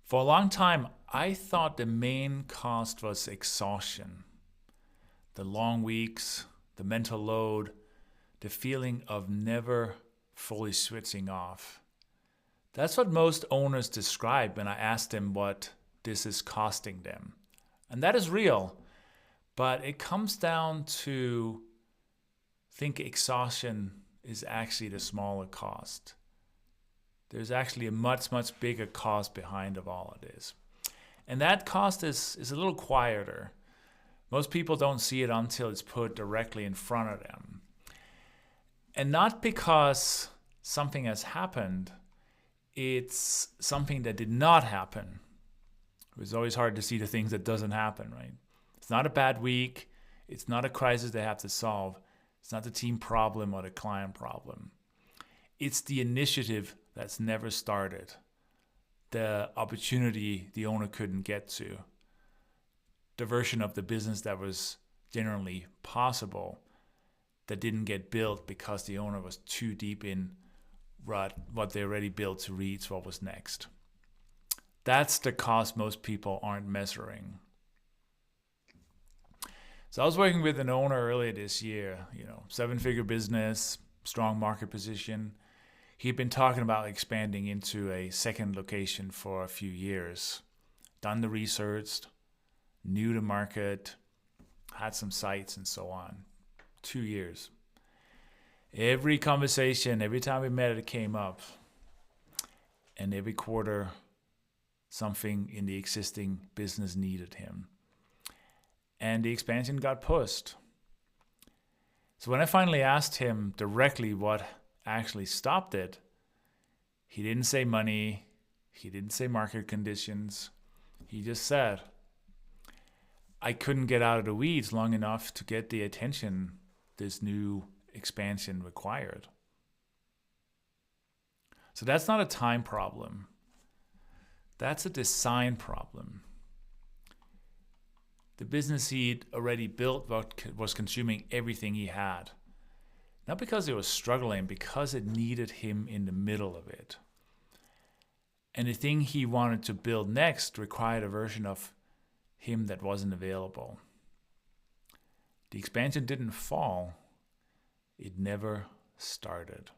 For a long time, I thought the main cost was exhaustion. The long weeks, the mental load, the feeling of never fully switching off. That's what most owners describe when I ask them what this is costing them. And that is real, but it comes down to think exhaustion is actually the smaller cost. There's actually a much, much bigger cost behind of all of this. And that cost is a little quieter. Most people don't see it until it's put directly in front of them. And not because something has happened, it's something that did not happen. It's always hard to see the things that doesn't happen, right? It's not a bad week. It's not a crisis they have to solve. It's not the team problem or the client problem. It's the initiative that's never started, the opportunity the owner couldn't get to, the version of the business that was generally possible that didn't get built because the owner was too deep in what they already built to reach what was next. That's the cost most people aren't measuring. So I was working with an owner earlier this year, 7-figure business, strong market position. He'd been talking about expanding into a second location for a few years. Done the research, knew the market, had some sites and so on. 2 years. Every conversation, every time we met, it came up. And every quarter, something in the existing business needed him. And the expansion got pushed. So when I finally asked him directly what actually stopped it, he didn't say money, he didn't say market conditions. He just said, I couldn't get out of the weeds long enough to get the attention this new expansion required. So that's not a time problem. That's a design problem. The business he'd already built was consuming everything he had. Not because it was struggling, because it needed him in the middle of it. And the thing he wanted to build next required a version of him that wasn't available. The expansion didn't fall. It never started.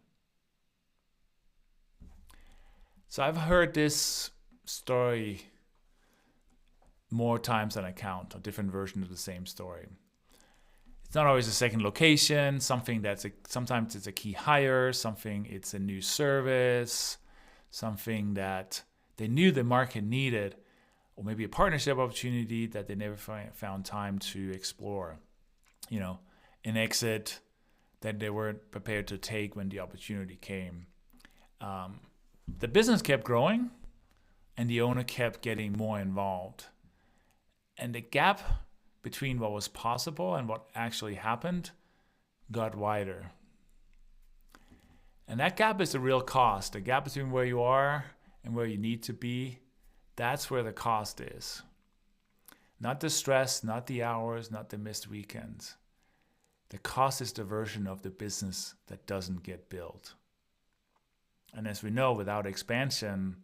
So I've heard this story more times than I count, a different version of the same story. It's not always a second location, sometimes it's a key hire, something it's a new service, something that they knew the market needed, or maybe a partnership opportunity that they never found time to explore. An exit that they weren't prepared to take when the opportunity came. The business kept growing, and the owner kept getting more involved. And the gap between what was possible and what actually happened got wider. And that gap is the real cost. The gap between where you are and where you need to be, that's where the cost is. Not the stress, not the hours, not the missed weekends. The cost is the version of the business that doesn't get built. And as we know, without expansion,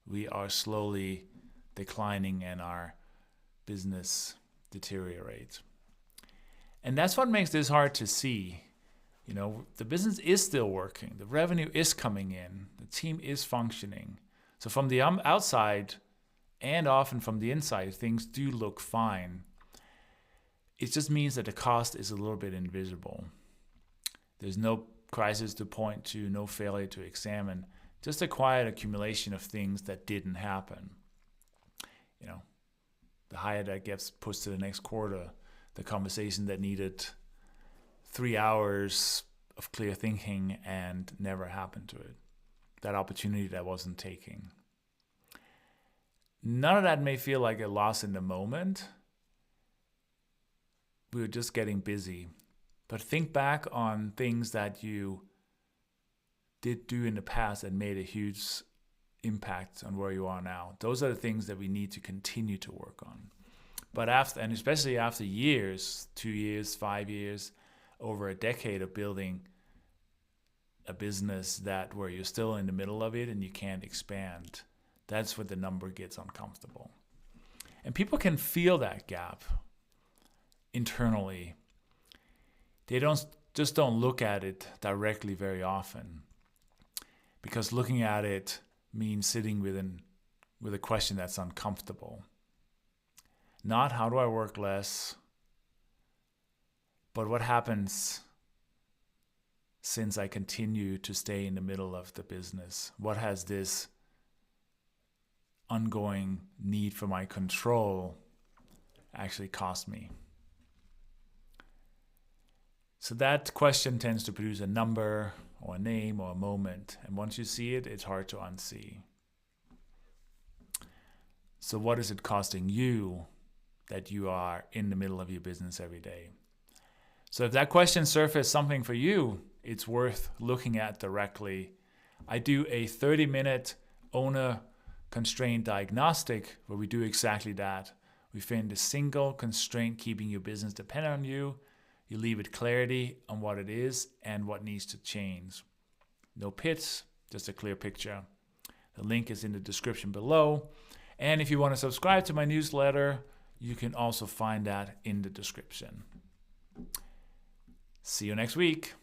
we are slowly declining and our business deteriorates. And that's what makes this hard to see. The business is still working. The revenue is coming in. The team is functioning. So from the outside and often from the inside, things do look fine. It just means that the cost is a little bit invisible. There's no crisis to point to, no failure to examine, just a quiet accumulation of things that didn't happen. The hire that gets pushed to the next quarter, the conversation that needed 3 hours of clear thinking and never happened to it, that opportunity that wasn't taken. None of that may feel like a loss in the moment. We were just getting busy. But think back on things that you did do in the past that made a huge impact on where you are now. Those are the things that we need to continue to work on. But especially after years, 2 years, 5 years, over a decade of building a business where you're still in the middle of it and you can't expand, That's where the number gets uncomfortable. And people can feel that gap internally. They don't look at it directly very often, because looking at it means sitting with a question that's uncomfortable. Not how do I work less, but what happens since I continue to stay in the middle of the business? What has this ongoing need for my control actually cost me? So that question tends to produce a number or a name or a moment. And once you see it, it's hard to unsee. So what is it costing you that you are in the middle of your business every day? So if that question surfaced something for you, it's worth looking at directly. I do a 30-minute owner constraint diagnostic where we do exactly that. We find the single constraint keeping your business dependent on you. You leave it clarity on what it is and what needs to change. No pits, just a clear picture. The link is in the description below. And if you want to subscribe to my newsletter, you can also find that in the description. See you next week.